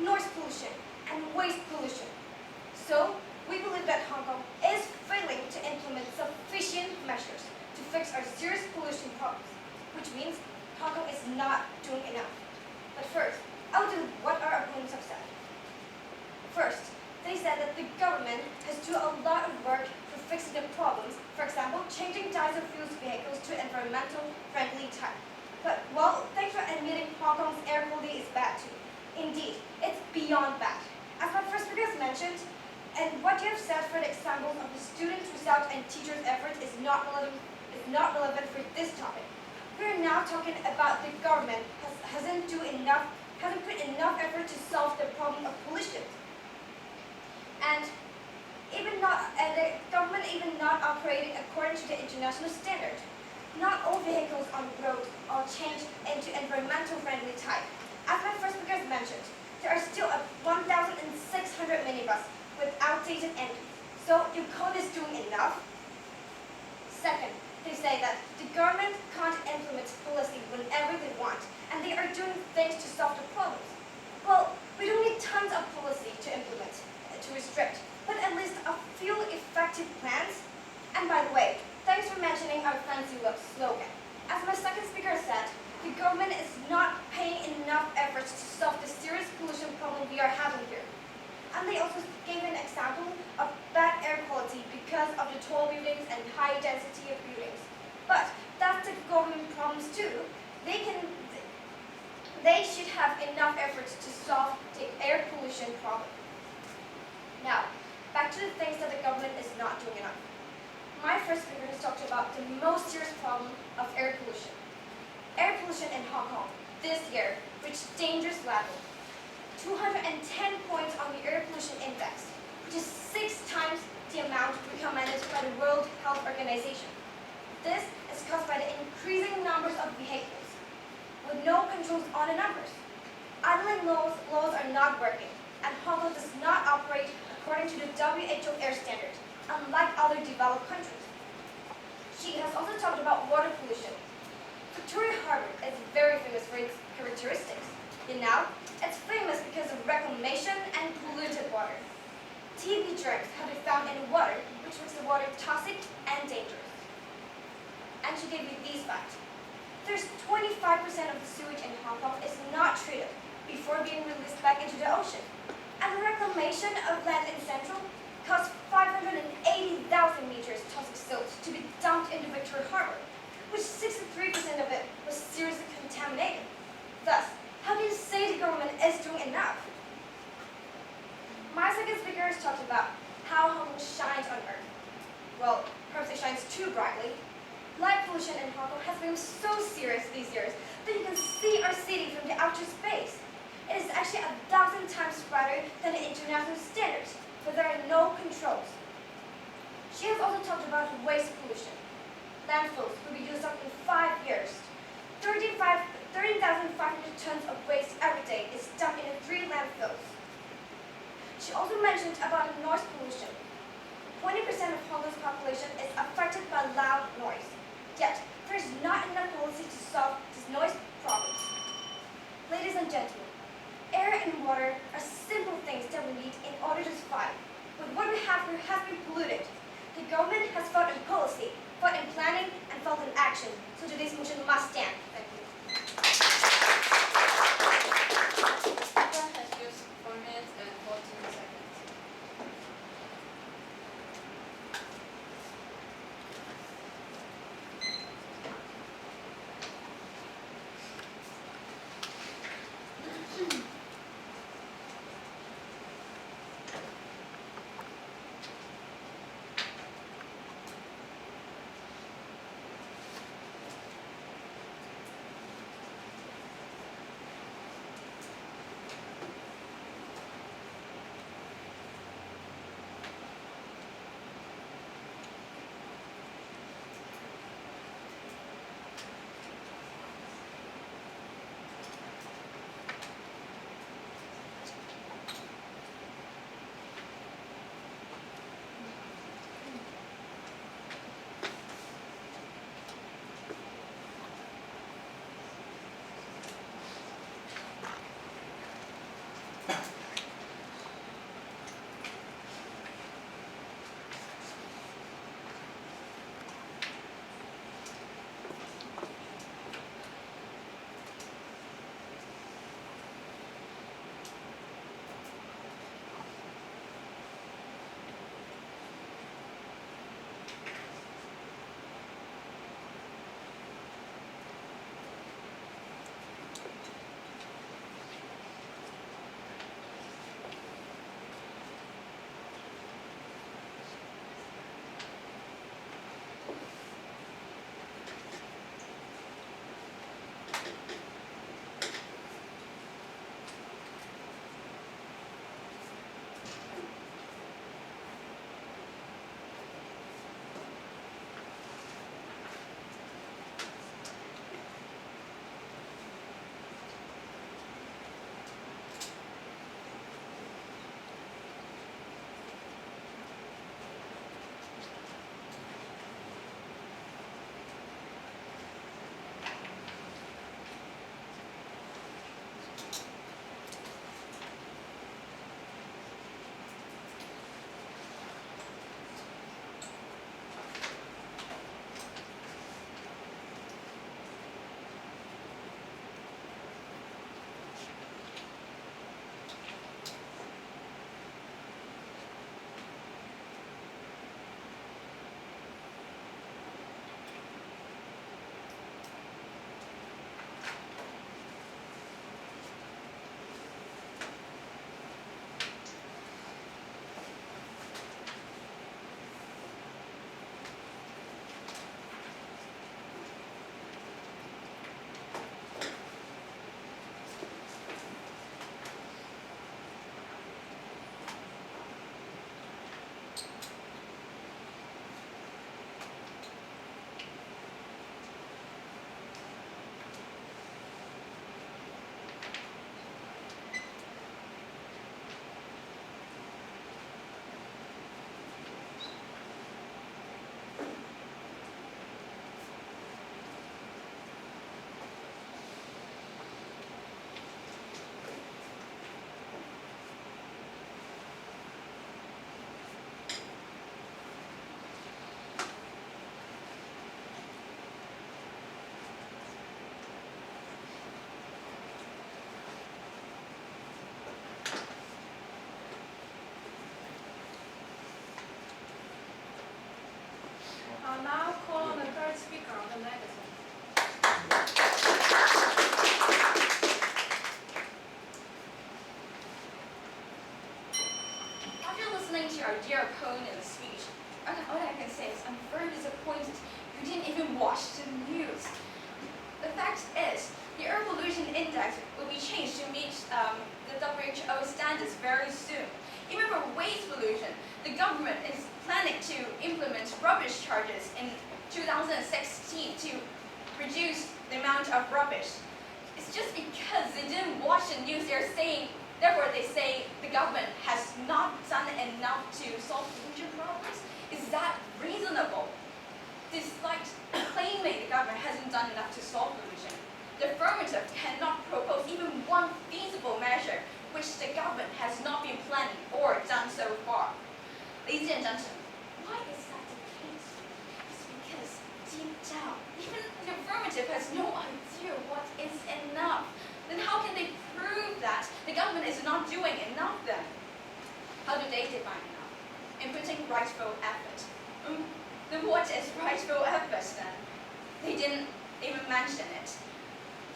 noise pollution, and waste pollution. So, we believe that Hong Kong is failing to implement sufficient measures to fix our serious pollution problems, which means Hong Kong is not doing enough. But first, I'll do what our opponents have said. First, they said that the government has done a lot of work for fixing the problems, for example, changing diesel fuel vehicles to environmental friendly type. But, well, thanks for admitting Hong Kong's air quality is bad too. Indeed, it's beyond bad. As my first speaker has mentioned, and what you have said for the examples of the students' result and teachers' efforts is not relevant for this topic. We are now talking about the government hasn't put enough effort to solve the problem of pollution. And the government even not operating according to the international standard. Not all vehicles on the road are changed into environmental friendly type. As my first speaker has mentioned, there are still 1,600 minibus with outdated engines. So you call this doing enough? Second, they say that the government can't implement policy whenever they want, and they are doing things to solve the problems. Well, we don't need tons of policy to implement, to restrict, but at least a few effective plans. And by the way, thanks for mentioning our fancy slogan. As my second speaker said, the government is not paying enough efforts to solve the serious pollution problem we are having here. And they also gave an example of bad air quality because of the tall buildings and high density of buildings. But that's the government problems too. They should have enough efforts to solve the air pollution problem. Now, back to the things that the government is not doing enough. My first speaker has talked about the most serious problem of air pollution. Air pollution in Hong Kong this year reached dangerous level. 210 points on the air pollution index, which is 6 times the amount recommended by the World Health Organization. This is caused by the increasing numbers of vehicles, with no controls on the numbers. Idling laws are not working, and Hong Kong does not operate according to the WHO air standard, unlike other developed countries. She has also talked about water pollution. Victoria Harbour is very famous for its characteristics. It's famous because of reclamation and polluted water. TB germs have been found in the water, which makes the water toxic and dangerous. And she gave me these facts. There's 25% of the sewage in Hong Kong is not treated before being released back into the ocean. And the reclamation of land in Central cost 580,000 meters toxic silt to be dumped into Victoria Harbour, which 63% of it was seriously contaminated. Thus, how can you say the government is doing enough? My second speaker has talked about how Hong Kong shines on Earth. Well, perhaps it shines too brightly. Light pollution in Hong Kong has become so serious these years that you can see our city from the outer space. It is actually 1,000 times brighter than the international standards, but there are no controls. She has also talked about waste pollution. Landfills will be used up in 5 years. 13,500 tons of waste every day is dumped into 3 landfills. She also mentioned about noise pollution. 20% of Hong Kong's population is affected by loud noise. Yet, there is not enough policy to solve this noise problem. Ladies and gentlemen, air and water are simple things that we need in order to survive. But what we have here has been polluted. The government has failed in policy, failed in planning, and failed in action. So today's motion must stand. Thank you. Speaker has used 4 minutes and 14 seconds. listening to our dear opponent's speech, all I can say is I'm very disappointed. You didn't even watch the news. The fact is, the air pollution index will be changed to meet the WHO standards very soon. Even for waste pollution, the government is planning to implement rubbish charges in 2016 to reduce the amount of rubbish. It's just because they didn't watch the news, therefore they say the government has not done enough to solve pollution problems. Is that reasonable? Despite claiming the government hasn't done enough to solve pollution, the affirmative cannot propose even one feasible measure which the government has not been planning or done so far. Ladies and gentlemen, why is that the case? It's because deep down, even the affirmative has no idea what is enough. Then how can they prove that the government is not doing enough then? How do they define enough? In putting rightful effort. Then what is rightful effort then? They didn't even mention it.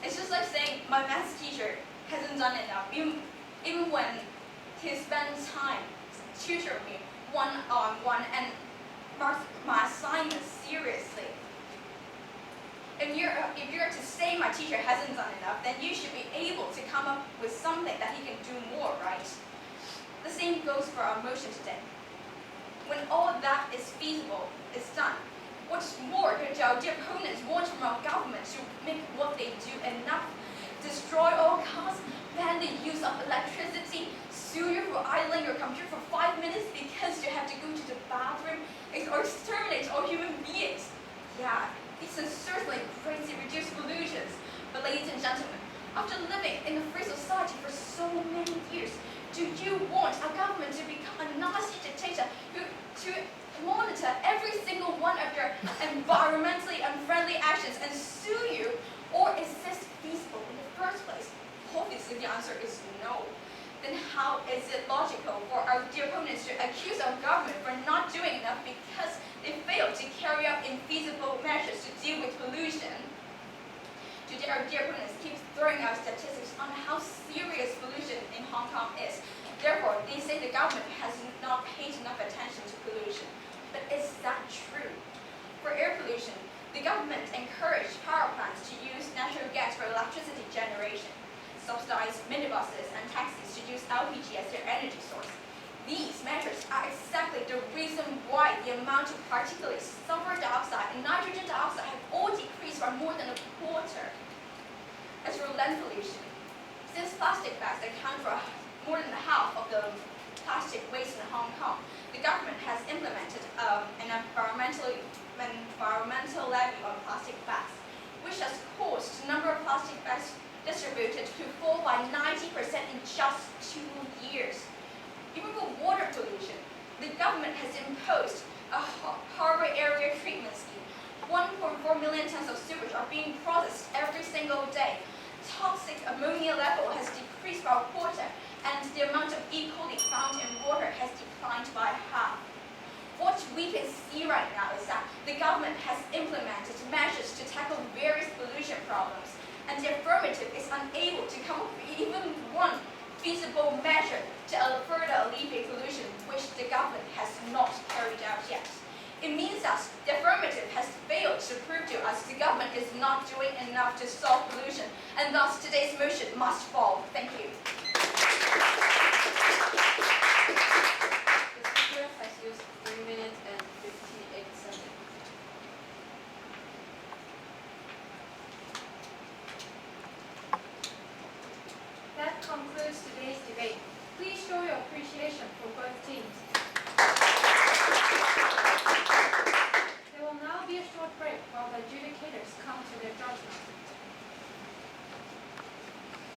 It's just like saying my math teacher hasn't done enough, even when he spends time tutoring me one-on-one and marks my assignments seriously. If you're to say my teacher hasn't done enough, then you should be able to come up with something that he can do more, right? The same goes for our motion today. When all that is feasible is done, what's more, do our dear opponents want from our government to make what they do enough? Destroy all cars, ban the use of electricity, sue you for idling your computer for 5 minutes because you have to go to the bathroom, or exterminate all human beings. Yeah, these are certainly great to reduce pollutions. But ladies and gentlemen, after living in a free society for so many years, do you want our government to become a Nazi dictator to monitor every single one of your environmentally unfriendly actions and sue you? Or is this feasible in the first place? Obviously the answer is no. Then how is it logical for our dear opponents to accuse our government for not doing enough because they failed to carry out infeasible measures to deal with pollution? Today our dear opponents keep throwing out statistics on how serious pollution in Hong Kong is. Therefore, they say the government has not paid enough attention to pollution. But is that true? For air pollution, the government encouraged power plants to use natural gas for electricity generation, subsidized minibuses and taxis to use LPG as their energy source. These measures are exactly the reason why the amount of particulates, sulfur dioxide and nitrogen dioxide have all decreased by more than a quarter. As for land pollution, since plastic bags account for more than half of the plastic waste in Hong Kong, the government has implemented an environmental levy on plastic bags, which has caused the number of plastic bags distributed to fall by 90% in just 2 years. Even for water pollution, the government has imposed a harbor area treatment scheme. 1.4 million tons of sewage are being processed every single day. Toxic ammonia level has decreased by a quarter, and the amount of E. coli found in water has declined by half. What we can see right now is that the government has implemented measures to tackle various pollution problems, and the affirmative is unable to come up with even one feasible measure to further alleviate pollution, which the government has not carried out yet. It means that the affirmative has failed to prove to us the government is not doing enough to solve pollution, and thus today's motion must fall. Thank you. The speaker has used 3 minutes and 58 seconds. That concludes today's debate. Please show your appreciation for both teams. There will now be a short break while the adjudicators come to their judgment.